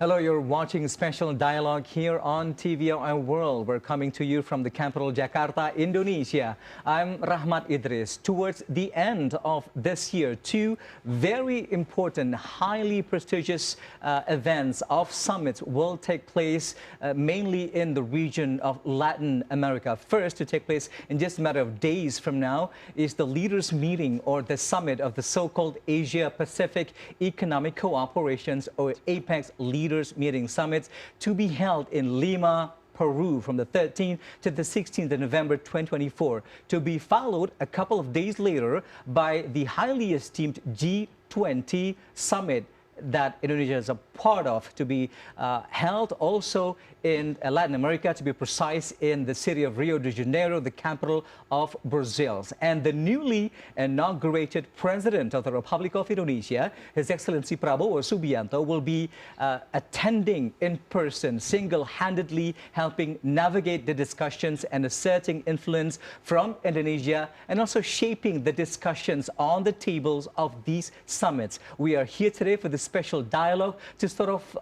Hello, you're watching Special Dialogue here on TVOI World. We're coming to you from the capital, Jakarta, Indonesia. I'm Rahmat Idris. Towards the end of this year, two very important, highly prestigious events of summits will take place mainly in the region of Latin America. First, to take place in just a matter of days from now, is the leaders' meeting or the summit of the so-called Asia-Pacific Economic Cooperations or Apec Leaders Meeting Summits to be held in Lima, Peru from the 13th to the 16th of November 2024, to be followed a couple of days later by the highly esteemed G20 summit that Indonesia is a part of, to be held also in Latin America, to be precise, in the city of Rio de Janeiro, the capital of Brazil. And the newly inaugurated President of the Republic of Indonesia, His Excellency Prabowo Subianto, will be attending in person, single-handedly helping navigate the discussions and asserting influence from Indonesia, and also shaping the discussions on the tables of these summits. We are here today for this special dialogue to sort of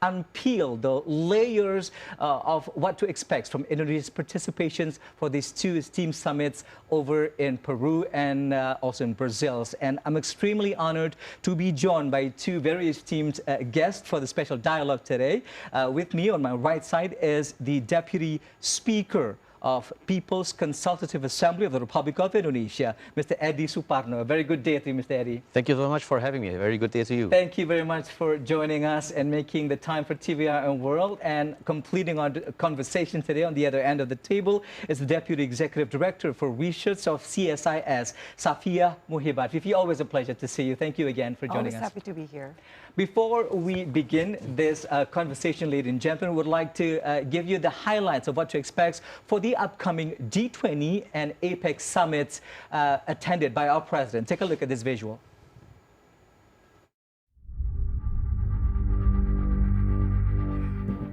unpeel the layers of what to expect from Indonesia's participations for these two esteemed summits over in Peru and also in Brazil. And I'm extremely honored to be joined by two very esteemed guests for the special dialogue today. With me on my right side is the Deputy Speaker of People's Consultative Assembly of the Republic of Indonesia, Mr. Edi Suparno. A very good day to you, Mr. Edi. Thank you so much for having me. A very good day to you. Thank you very much for joining us and making the time for TVR and World. And completing our conversation today on the other end of the table is the Deputy Executive Director for Research of CSIS, Safia Muhibat. Fifi, always a pleasure to see you. Thank you again for joining us. Always happy to be here. Before we begin this conversation, ladies and gentlemen, we would like to give you the highlights of what to expect for the upcoming G20 and Apec summits attended by our president. Take a look at this visual.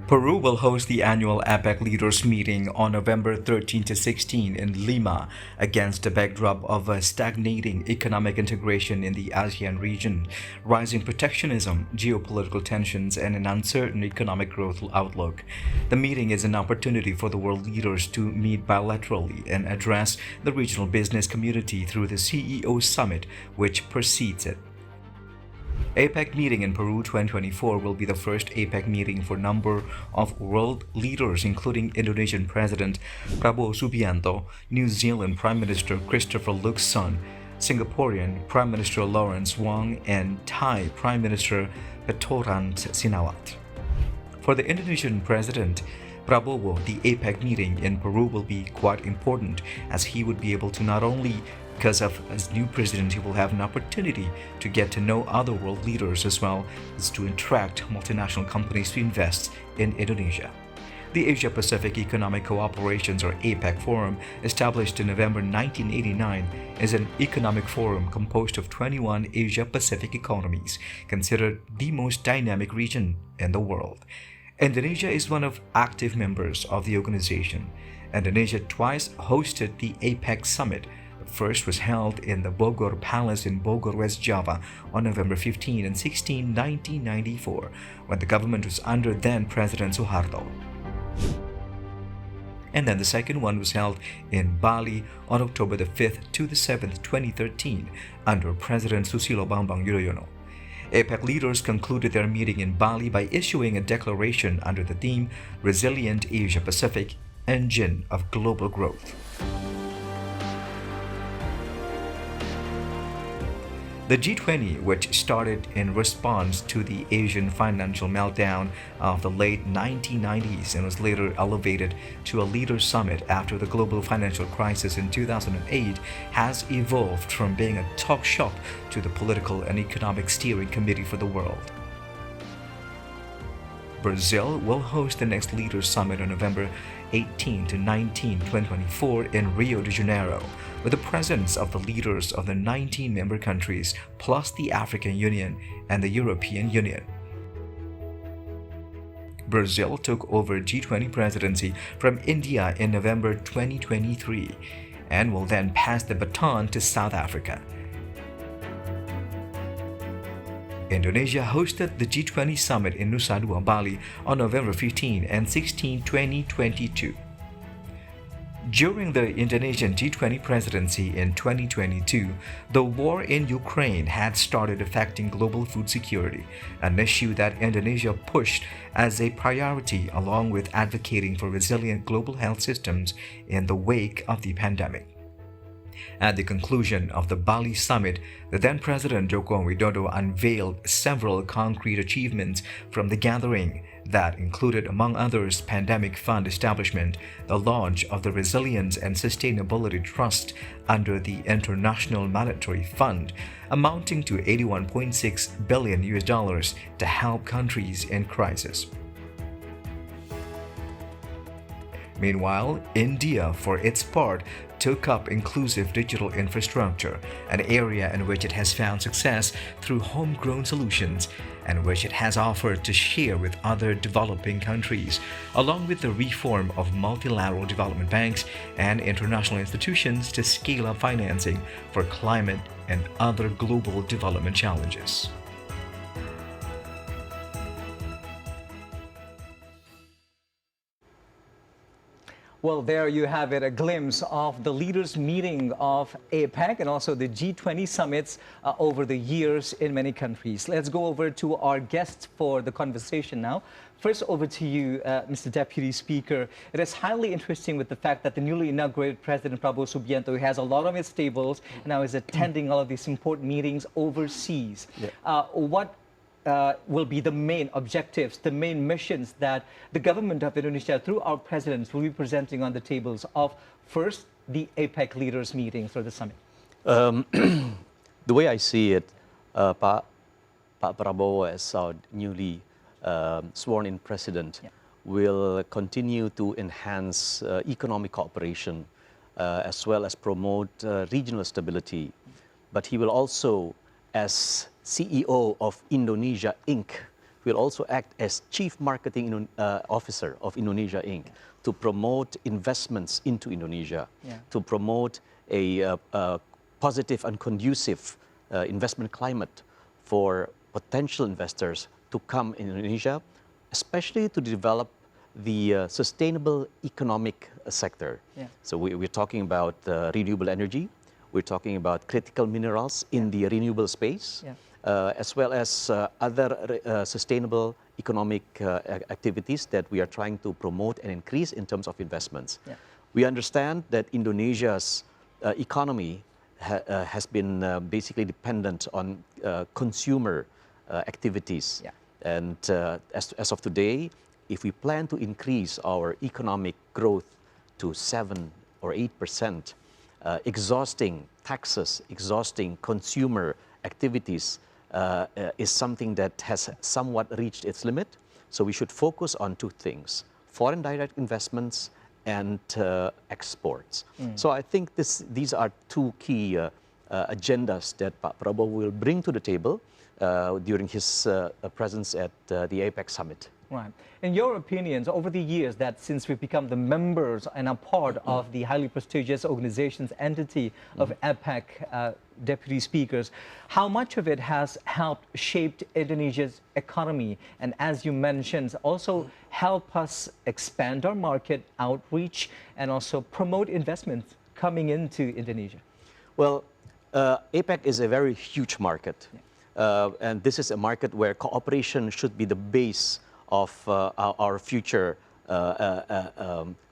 Peru will host the annual Apec Leaders Meeting on November 13 to 16 in Lima, against the backdrop of a stagnating economic integration in the ASEAN region, rising protectionism, geopolitical tensions, and an uncertain economic growth outlook. The meeting is an opportunity for the world leaders to meet bilaterally and address the regional business community through the CEO Summit, which precedes it. APEC meeting in Peru 2024 will be the first APEC meeting for a number of world leaders, including Indonesian President Prabowo Subianto, New Zealand Prime Minister Christopher Luxon, Singaporean Prime Minister Lawrence Wong, and Thai Prime Minister Petoran Sinawat. For the Indonesian President Prabowo, the APEC meeting in Peru will be quite important, as he would be able to not only, because of as new president, he will have an opportunity to get to know other world leaders as well as to attract multinational companies to invest in Indonesia. The Asia-Pacific Economic Cooperations or APEC Forum, established in November 1989, is an economic forum composed of 21 Asia-Pacific economies, considered the most dynamic region in the world. Indonesia is one of active members of the organization. Indonesia twice hosted the APEC Summit. First was held in the Bogor Palace in Bogor, West Java on November 15 and 16, 1994, when the government was under then-President Suharto. And then the second one was held in Bali on October the 5th to the 7th, 2013, under President Susilo Bambang Yudhoyono. APEC leaders concluded their meeting in Bali by issuing a declaration under the theme Resilient Asia-Pacific, Engine of Global Growth. The G20, which started in response to the Asian financial meltdown of the late 1990s and was later elevated to a leaders summit after the global financial crisis in 2008, has evolved from being a talk shop to the political and economic steering committee for the world. Brazil will host the next Leaders Summit on November 18 to 19, 2024 in Rio de Janeiro, with the presence of the leaders of the 19 member countries, plus the African Union and the European Union. Brazil took over G20 presidency from India in November 2023 and will then pass the baton to South Africa. Indonesia hosted the G20 summit in Nusa Dua, Bali on November 15 and 16, 2022. During the Indonesian G20 presidency in 2022, the war in Ukraine had started affecting global food security, an issue that Indonesia pushed as a priority along with advocating for resilient global health systems in the wake of the pandemic. At the conclusion of the Bali summit, the then President Joko Widodo unveiled several concrete achievements from the gathering that included, among others, pandemic fund establishment, the launch of the Resilience and Sustainability Trust under the International Monetary Fund, amounting to $81.6 billion to help countries in crisis. Meanwhile, India, for its part, took up inclusive digital infrastructure, an area in which it has found success through homegrown solutions and which it has offered to share with other developing countries, along with the reform of multilateral development banks and international institutions to scale up financing for climate and other global development challenges. Well, there you have it, a glimpse of the leaders' meeting of Apec and also the G20 summits over the years in many countries. Let's go over to our guests for the conversation now. First, over to you, Mr. Deputy Speaker. It is highly interesting with the fact that the newly inaugurated President Prabowo Subianto has a lot on his tables and now is attending all of these important meetings overseas. Yeah. What will be the main objectives, the main missions that the government of Indonesia, through our presidents, will be presenting on the tables of, first, the APEC leaders meeting for the summit? The way I see it, Pak Prabowo, as our newly sworn-in president, will continue to enhance economic cooperation as well as promote regional stability. But he will also, as CEO of Indonesia Inc., will also act as Chief Marketing Officer of Indonesia Inc. to promote investments into Indonesia, to promote a positive and conducive investment climate for potential investors to come in Indonesia, especially to develop the sustainable economic sector. So we're talking about renewable energy, we're talking about critical minerals in the renewable space, as well as other sustainable economic activities that we are trying to promote and increase in terms of investments. We understand that Indonesia's economy has been basically dependent on consumer activities. And as of today, if we plan to increase our economic growth to 7 or 8%, exhausting taxes, exhausting consumer activities is something that has somewhat reached its limit. So we should focus on two things: foreign direct investments and exports. So I think these are two key agendas that Pak Prabowo will bring to the table during his presence at the APEC summit. Right. In your opinions, over the years that since we've become the members and are part of the highly prestigious organization's entity of Apec, deputy speakers, how much of it has helped shape Indonesia's economy? And as you mentioned, also help us expand our market outreach and also promote investments coming into Indonesia? Well, APEC is a very huge market. And this is a market where cooperation should be the base of our future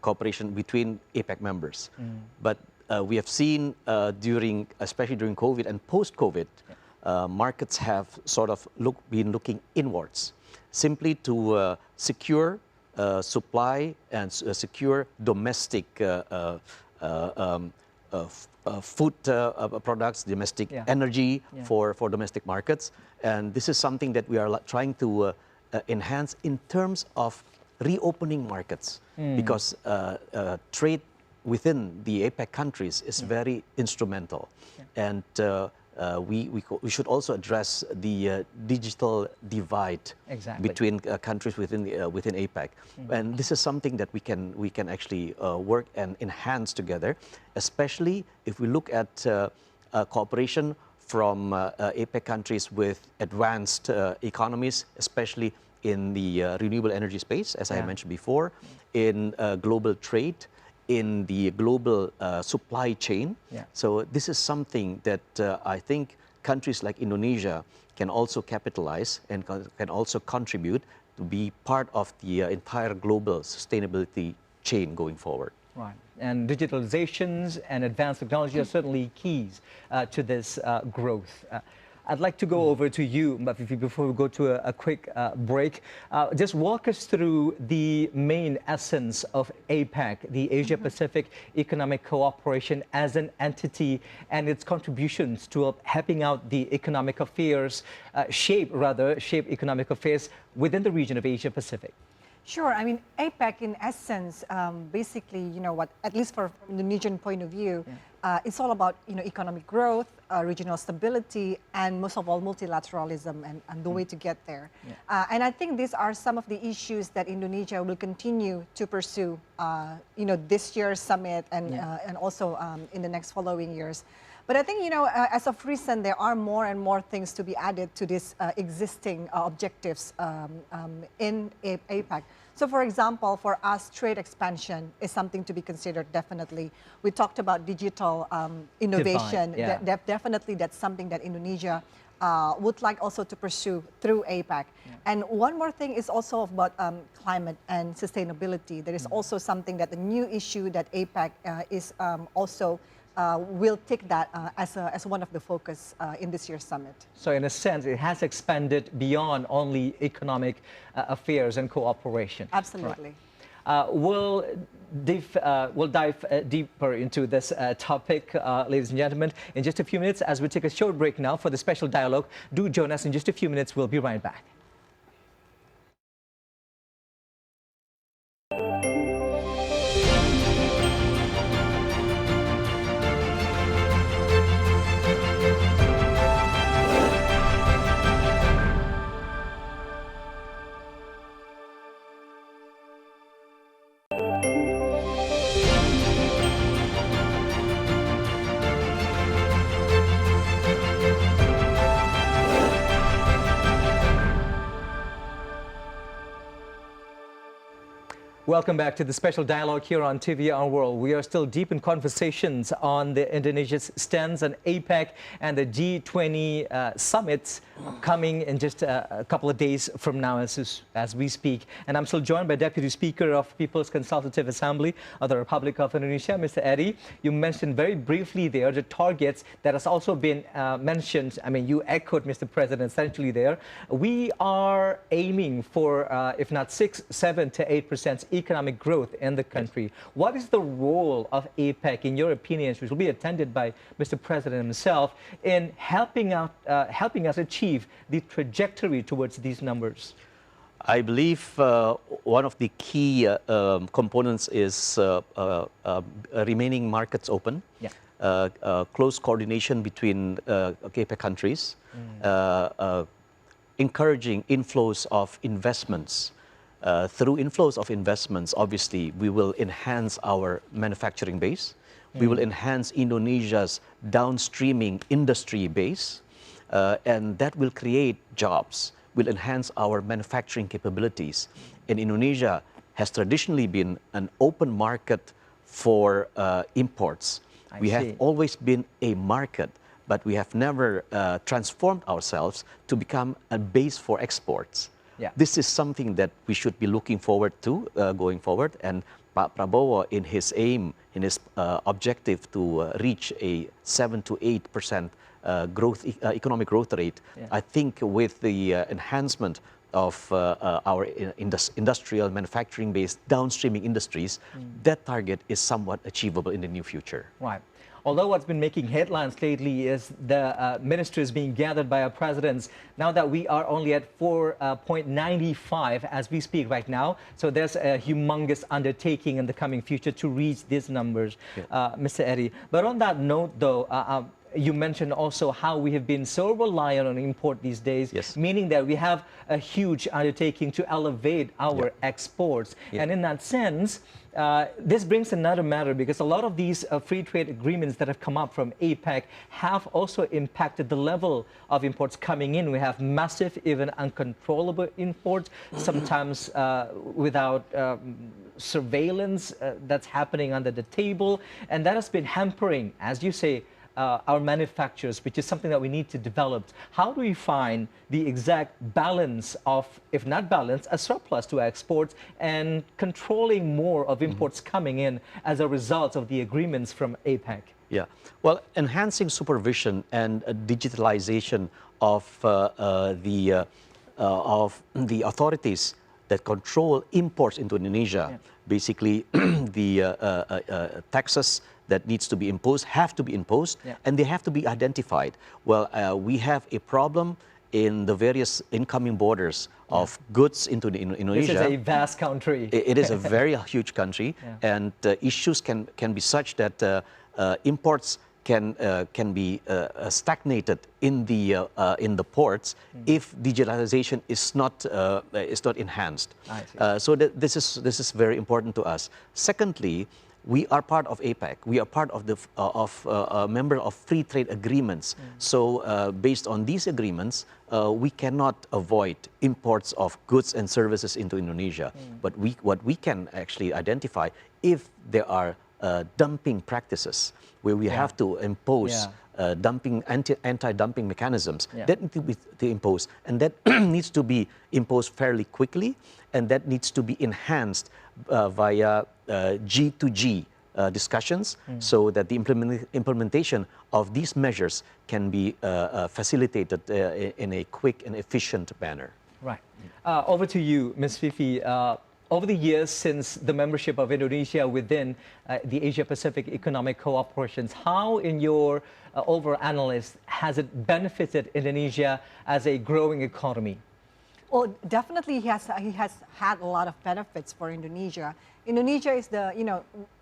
cooperation between APEC members. But we have seen especially during COVID and post-COVID, markets have sort of been looking inwards, simply to secure supply and secure domestic food products, domestic energy for domestic markets. And this is something that we are trying to enhance in terms of reopening markets, because trade within the APEC countries is very instrumental. And we should also address the digital divide between countries within APEC. And this is something that we can actually work and enhance together, especially if we look at cooperation from APEC countries with advanced economies, especially in the renewable energy space, as I mentioned before, in global trade, in the global supply chain. So this is something that I think countries like Indonesia can also capitalize and can also contribute to be part of the entire global sustainability chain going forward. Right. And digitalizations and advanced technology are certainly keys to this growth. I'd like to go over to you, but before we go to a quick break, just walk us through the main essence of APEC, the Asia-Pacific Economic Cooperation as an entity, and its contributions to helping out the economic affairs, shape economic affairs within the region of Asia-Pacific. Sure. I mean, APEC, in essence, basically, at least from the Indonesian point of view, it's all about, economic growth, regional stability, and most of all, multilateralism and the way to get there. And I think these are some of the issues that Indonesia will continue to pursue, this year's summit and also in the next following years. But I think, as of recent, there are more and more things to be added to these existing objectives in APEC. So, for example, for us, trade expansion is something to be considered, definitely. We talked about digital innovation. Definitely, that's something that Indonesia would like also to pursue through APEC. And one more thing is also about climate and sustainability. There is also something that the new issue that APEC is also will take that as one of the focus in this year's summit. So in a sense, it has expanded beyond only economic affairs and cooperation. Absolutely. Right. We'll dive deeper into this topic, ladies and gentlemen, in just a few minutes as we take a short break now for the special dialogue. Do join us in just a few minutes. We'll be right back. Welcome back to the special dialogue here on TV Our World. We are still deep in conversations on the Indonesia's stance on APEC and the G20 summits coming in just a couple of days from now as we speak. And I'm still joined by Deputy Speaker of People's Consultative Assembly of the Republic of Indonesia, Mr. Eddie. You mentioned very briefly there the targets that has also been mentioned. I mean, you echoed, Mr. President, essentially there. We are aiming for, if not 6, 7 to 8% economic growth in the country. What is the role of APEC, in your opinions, which will be attended by Mr. President himself, in helping us achieve the trajectory towards these numbers? I believe one of the key components is remaining markets open, close coordination between APEC countries, encouraging inflows of investments. Through inflows of investments, obviously, we will enhance our manufacturing base. We will enhance Indonesia's downstreaming industry base, and that will create jobs, will enhance our manufacturing capabilities. And Indonesia has traditionally been an open market for imports. We have always been a market, but we have never transformed ourselves to become a base for exports. This is something that we should be looking forward to going forward. And Pak Prabowo, in his aim, in his objective to reach a 7 to 8% economic growth rate, I think with the enhancement of our industrial manufacturing-based downstreaming industries, that target is somewhat achievable in the near future. Right. Although what's been making headlines lately is the ministers being gathered by our presidents, now that we are only at 4.95 as we speak right now. So there's a humongous undertaking in the coming future to reach these numbers, Mr. Eddie. But on that note, though, you mentioned also how we have been so reliant on import these days, Yes. meaning that we have a huge undertaking to elevate our exports. Yeah. And in that sense, this brings another matter, because a lot of these free trade agreements that have come up from APEC have also impacted the level of imports coming in. We have massive, even uncontrollable imports, sometimes without surveillance that's happening under the table. And that has been hampering, as you say, our manufacturers, which is something that we need to develop. How do we find the exact balance of, if not balance, a surplus to exports and controlling more of imports coming in as a result of the agreements from APEC? Yeah, well, enhancing supervision and digitalization of the authorities that control imports into Indonesia, basically the taxes that needs to be imposed have to be imposed, and they have to be identified. Well, we have a problem in the various incoming borders of goods into Indonesia. This is a vast country. It is a very huge country, and issues can be such that imports can be stagnated in the ports if digitalization is not enhanced. So this is very important to us. Secondly, we are part of APEC. We are part of a member of free trade agreements. So based on these agreements, we cannot avoid imports of goods and services into Indonesia. But what we can actually identify, if there are dumping practices where we have to impose anti-dumping mechanisms, that need to be imposed, and that needs to be imposed fairly quickly, and that needs to be enhanced via G2G discussions, so that the implementation of these measures can be facilitated in a quick and efficient manner. Right. Over to you, Ms. Fifi. Over the years since the membership of Indonesia within the Asia-Pacific Economic Cooperation, how, in your overall analysis, has it benefited Indonesia as a growing economy? Well, definitely he has had a lot of benefits for Indonesia. Indonesia is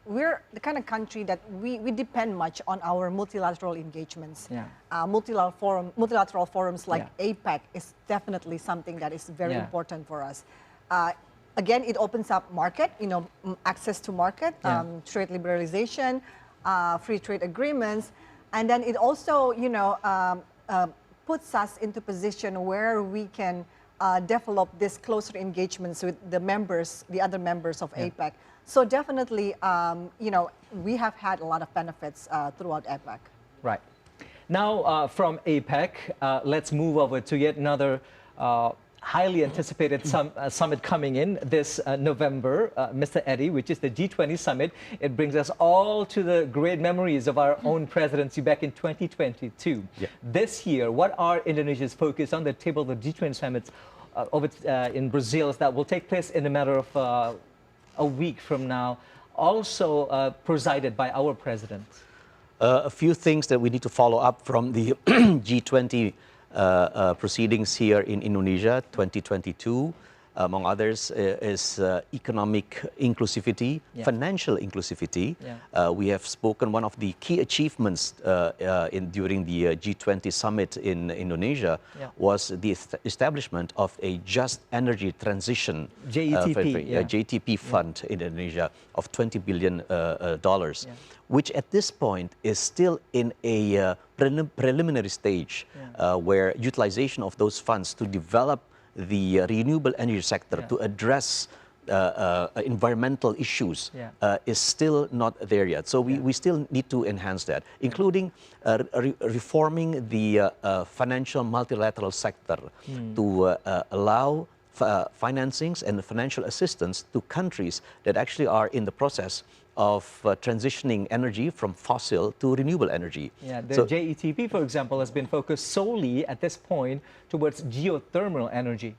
we're the kind of country that we depend much on our multilateral engagements. Multilateral forums like APEC is definitely something that is very important for us. Again, it opens up market, access to market, trade liberalization, free trade agreements, and then it also, puts us into position where we can develop this closer engagements with the other members of APEC. So definitely, we have had a lot of benefits throughout APEC. Right. Now, from APEC, let's move over to yet another highly anticipated summit coming in this November, Mr. Eddie, which is the G20 summit. It brings us all to the great memories of our own presidency back in 2022. This year, what are Indonesia's focus on the table of the G20 summits in Brazil that will take place in a matter of a week from now, also presided by our president? A few things that we need to follow up from the G20 proceedings here in Indonesia 2022, among others, is economic inclusivity, financial inclusivity. We have spoken, one of the key achievements during the G20 summit in Indonesia was the establishment of a just energy transition JTP fund in Indonesia of $20 billion, which at this point is still in a preliminary stage where utilization of those funds to develop the renewable energy sector to address environmental issues is still not there yet. So we still need to enhance that, including reforming the financial multilateral sector to allow financings and financial assistance to countries that actually are in the process of transitioning energy from fossil to renewable energy. The JETP, for example, has been focused solely at this point towards geothermal energy.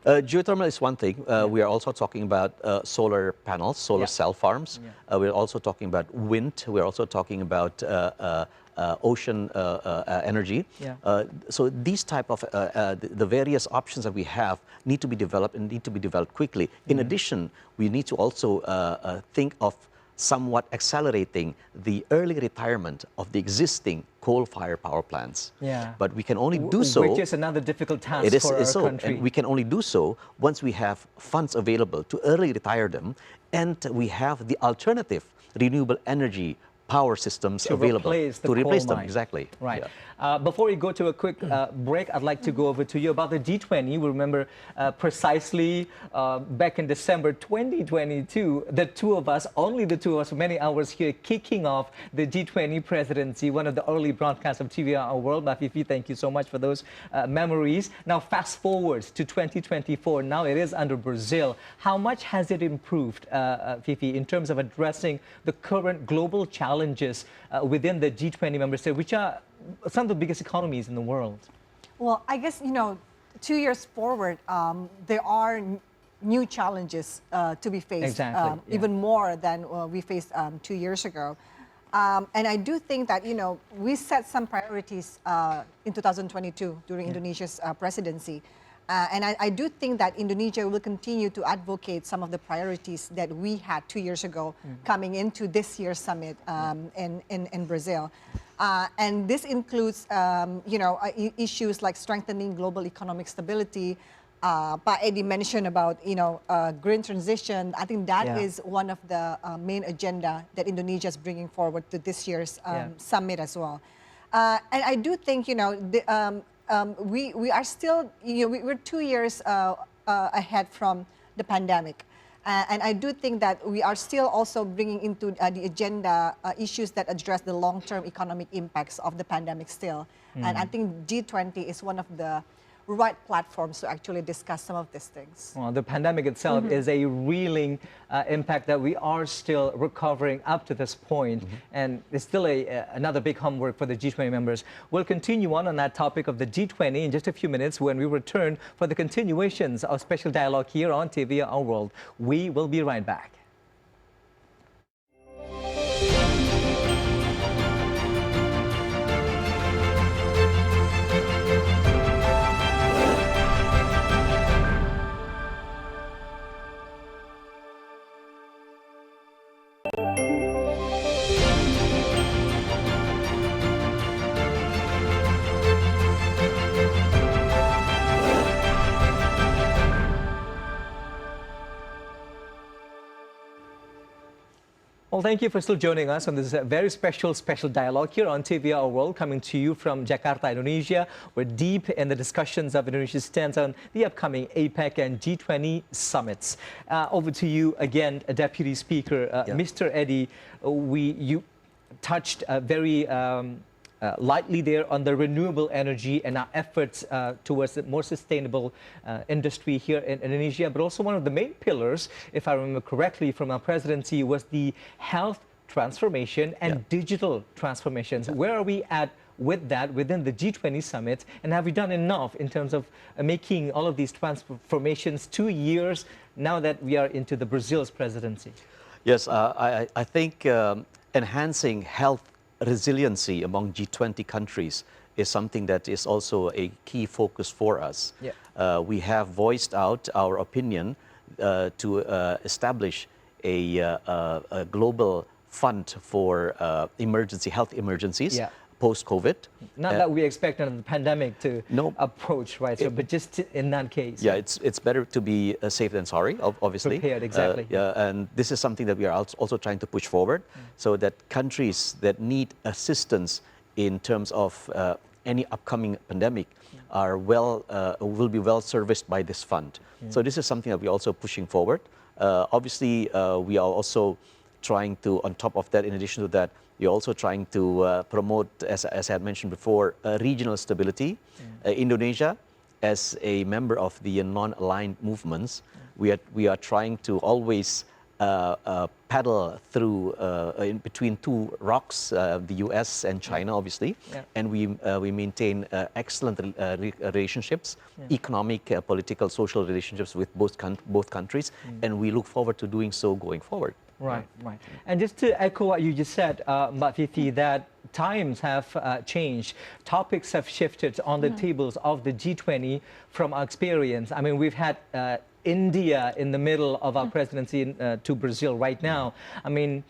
Geothermal is one thing. We are also talking about solar panels, solar cell farms. We're also talking about wind. We're also talking about ocean energy. So these type of the various options that we have need to be developed and need to be developed quickly. In addition, we need to also think of somewhat accelerating the early retirement of the existing coal-fired power plants. Yeah. But we can only do so. Which is another difficult task It is for our so, country. and we can only do so once we have funds available to early retire them, and we have the alternative renewable energy power systems to available replace the to replace coal them. mine. Exactly. Right. Yeah. Before we go to a quick break, I'd like to go over to you about the G20. We remember precisely back in December 2022, the two of us, only the two of us, for many hours here, kicking off the G20 presidency, one of the early broadcasts of TV Our World. Fifi, thank you so much for those memories. Now, fast forward to 2024. Now it is under Brazil. How much has it improved, Fifi, in terms of addressing the current global challenges within the G20 member states, which are some of the biggest economies in the world? Well, I guess, 2 years forward, there are new challenges to be faced, Exactly, yeah. even more than we faced 2 years ago. And I do think that, we set some priorities in 2022 during Indonesia's presidency. And I do think that Indonesia will continue to advocate some of the priorities that we had 2 years ago coming into this year's summit in Brazil. And this includes, issues like strengthening global economic stability. Pak Eddie mentioned about, green transition. I think that is one of the main agenda that Indonesia is bringing forward to this year's summit as well. And I do think, we are still, we're 2 years ahead from the pandemic. And I do think that we are still also bringing into the agenda issues that address the long-term economic impacts of the pandemic still. And I think G20 is one of the right platforms to actually discuss some of these things. Well, the pandemic itself is a reeling impact that we are still recovering up to this point. And it's still another big homework for the G20 members. We'll continue on that topic of the G20 in just a few minutes when we return for the continuations of Special Dialogue here on TV Our World. We will be right back. Well, thank you for still joining us on this very special dialogue here on TV Our World, coming to you from Jakarta, Indonesia. We're deep in the discussions of Indonesia's stance on the upcoming APEC and G20 summits. Over to you again, Deputy Speaker, Mr. Eddie. You touched very lightly there on the renewable energy and our efforts towards a more sustainable industry here in Indonesia. But also one of the main pillars, if I remember correctly from our presidency, was the health transformation and digital transformations. Where are we at with that within the G20 summit? And have we done enough in terms of making all of these transformations 2 years now that we are into the Brazil's presidency? Yes, I think enhancing health resiliency among G20 countries is something that is also a key focus for us. We have voiced out our opinion to establish a global fund for health emergencies post-COVID. Not that we expect another pandemic to approach, right? So, but just in that case. Yeah, it's better to be safe than sorry, obviously. Prepared, exactly. And this is something that we are also trying to push forward, so that countries that need assistance in terms of any upcoming pandemic will be well serviced by this fund. So this is something that we're also pushing forward. Obviously, we are also trying to, on top of that, in addition to that, we're also trying to promote, as I had mentioned before, regional stability. Indonesia, as a member of the non-aligned movements, we are trying to always paddle through in between two rocks, the US and China, obviously, and we maintain excellent relationships, economic, political, social relationships with both countries, and we look forward to doing so going forward. Right. And just to echo what you just said, Mbak Fifi, that times have changed. Topics have shifted on the tables of the G20 from our experience. I mean, we've had India in the middle of our presidency to Brazil right now. I mean,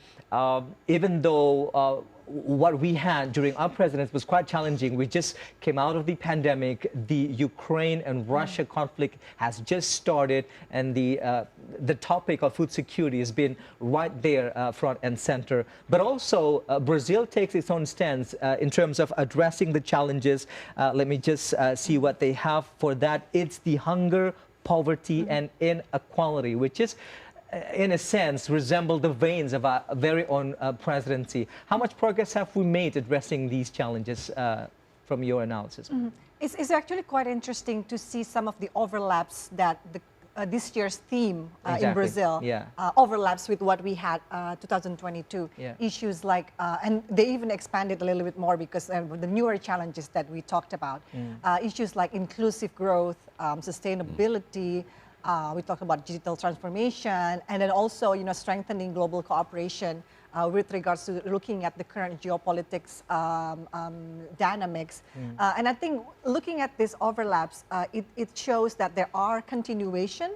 even though what we had during our presidency was quite challenging. We just came out of the pandemic. The Ukraine and Russia conflict has just started, and the topic of food security has been right there front and center. But also, Brazil takes its own stance in terms of addressing the challenges. Let me just see what they have for that. It's the hunger, poverty, and inequality, which is in a sense, resemble the veins of our very own presidency. How much progress have we made addressing these challenges from your analysis? It's actually quite interesting to see some of the overlaps that this year's theme in Brazil overlaps with what we had 2022. Issues like, and they even expanded a little bit more because the newer challenges that we talked about. Issues like inclusive growth, sustainability, we talked about digital transformation, and then also, strengthening global cooperation with regards to looking at the current geopolitics dynamics. And I think looking at these overlaps, it shows that there are continuation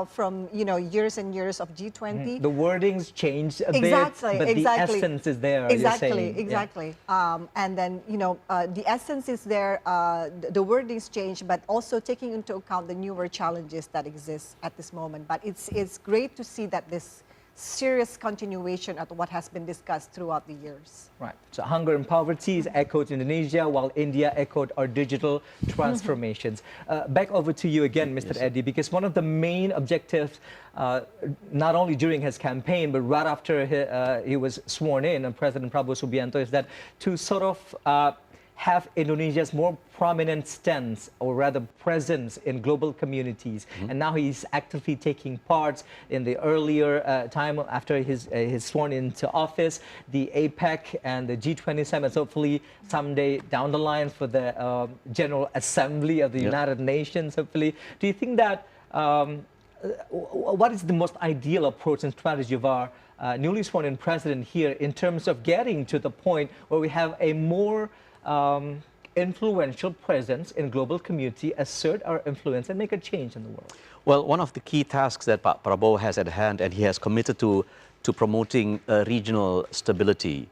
from years and years of G20. The wordings changed a bit, but the essence is there. Exactly. And then the essence is there. The wordings change, but also taking into account the newer challenges that exist at this moment. But it's great to see that this serious continuation of what has been discussed throughout the years. Right. So hunger and poverty is echoed in Indonesia, while India echoed our digital transformations. Back over to you again, Mr. Eddie, because one of the main objectives, not only during his campaign, but right after he was sworn in, President Prabowo Subianto, is that to sort of have Indonesia's more prominent stance, or rather presence, in global communities. And now he's actively taking part in the earlier time after his sworn into office, the Apec and the G20 summits, hopefully someday down the line for the General Assembly of the United Nations, hopefully. Do you think that, what is the most ideal approach and strategy of our newly sworn in president here in terms of getting to the point where we have a more influential presence in global community, assert our influence and make a change in the world? Well, one of the key tasks that Pak Prabowo has at hand, and he has committed to promoting regional stability.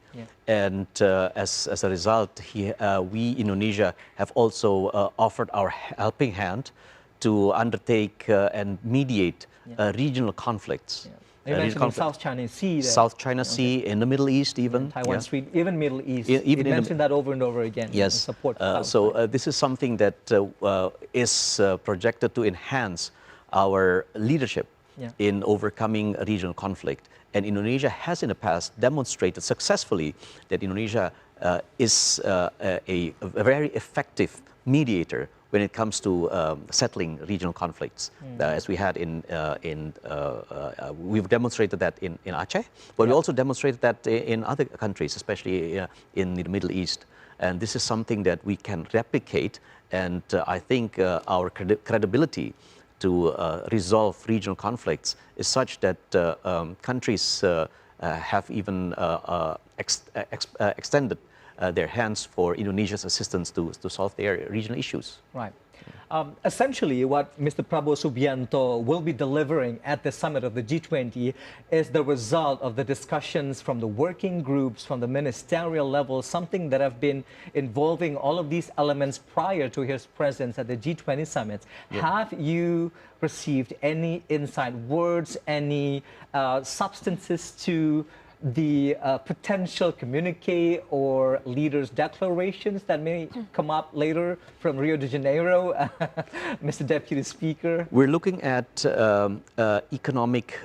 And as a result, we, Indonesia, have also offered our helping hand to undertake and mediate regional conflicts. You mentioned South China Sea. South China Sea, in the Middle East even. Taiwan Strait, even Middle East. Even you mentioned that over and over again. Yes. Support so this is something that is projected to enhance our leadership in overcoming regional conflict. And Indonesia has in the past demonstrated successfully that Indonesia is a very effective mediator when it comes to settling regional conflicts, as we had we've demonstrated that in Aceh, but we also demonstrated that in other countries, especially in the Middle East. And this is something that we can replicate, and I think our credibility to resolve regional conflicts is such that countries have even extended their hands for Indonesia's assistance to solve their regional issues. Right. Essentially, what Mr. Prabowo Subianto will be delivering at the summit of the G20 is the result of the discussions from the working groups, from the ministerial level, something that have been involving all of these elements prior to his presence at the G20 summits. Have you received any inside words, any substances to the potential communique or leaders' declarations that may come up later from Rio de Janeiro, Mr. Deputy Speaker? We're looking at economic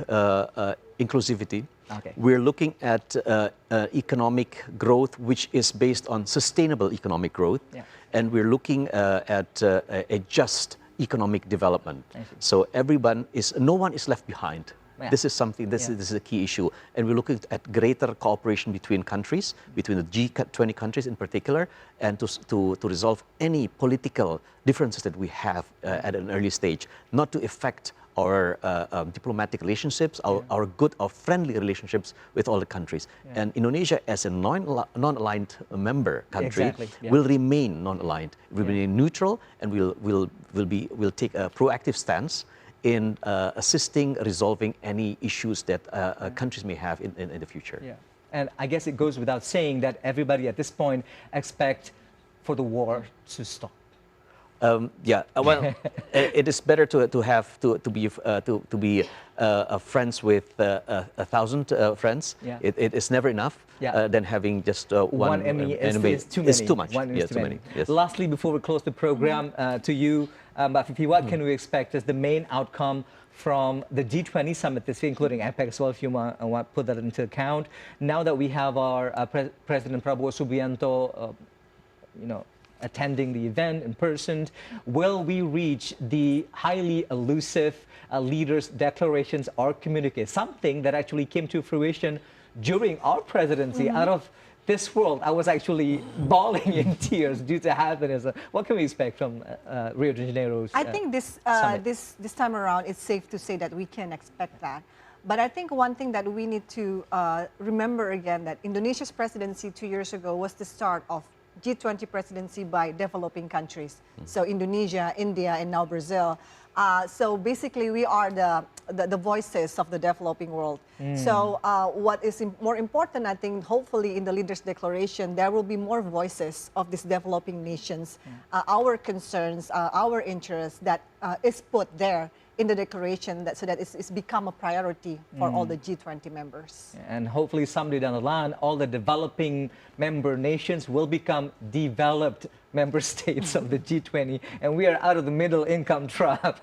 inclusivity. We're looking at economic growth, which is based on sustainable economic growth. And we're looking at a just economic development. So no one is left behind. This is something, this is a key issue. And we're looking at greater cooperation between countries, between the G20 countries in particular, and to resolve any political differences that we have at an early stage, not to affect our diplomatic relationships, our good or friendly relationships with all the countries. And Indonesia, as a non-aligned member country, will remain non-aligned. We'll remain neutral, and we'll take a proactive stance in assisting resolving any issues that countries may have in the future. Yeah. And I guess it goes without saying that everybody at this point expect for the war to stop. Well, it is better to be friends with 1,000 friends. Yeah. It is never enough than having just one enemy enemy. is too many. It's too much. One is too many. Yes. Lastly, before we close the program, to you, Mbak Fifi, what can we expect as the main outcome from the G20 summit this year, including Apec as well, if you want to put that into account? Now that we have our President Prabowo Subianto, attending the event in person, will we reach the highly elusive leaders' declarations or communiques, something that actually came to fruition during our presidency? Out of this world, I was actually bawling in tears due to happiness. What can we expect from Rio de Janeiro's I think this time around, it's safe to say that we can expect that. But I think one thing that we need to remember again, that Indonesia's presidency 2 years ago was the start of G20 presidency by developing countries. So Indonesia, India, and now Brazil. So basically, we are the voices of the developing world. So what is more important, I think, hopefully in the leaders' declaration, there will be more voices of these developing nations, our concerns, our interests that is put there in the declaration, so that it's become a priority for all the G20 members. And hopefully someday down the line, all the developing member nations will become developed member states of the G20, and we are out of the middle income trap.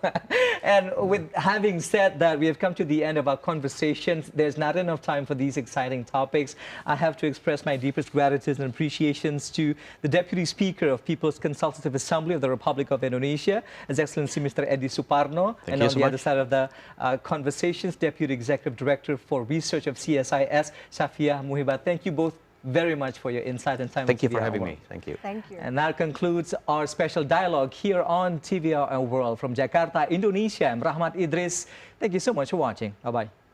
And with having said that, we have come to the end of our conversations. There's not enough time for these exciting topics. I have to express my deepest gratitude and appreciations to the Deputy Speaker of People's Consultative Assembly of the Republic of Indonesia, His Excellency Mr. Edi Suparno, and on the other side of the conversations, Deputy Executive Director for Research of CSIS, Safia Muhibat. Thank you both very much for your insight and time. Thank you for having me. Thank you. Thank you. And that concludes our special dialogue here on TVR World. From Jakarta, Indonesia, I'm Rahmat Idris. Thank you so much for watching. Bye-bye.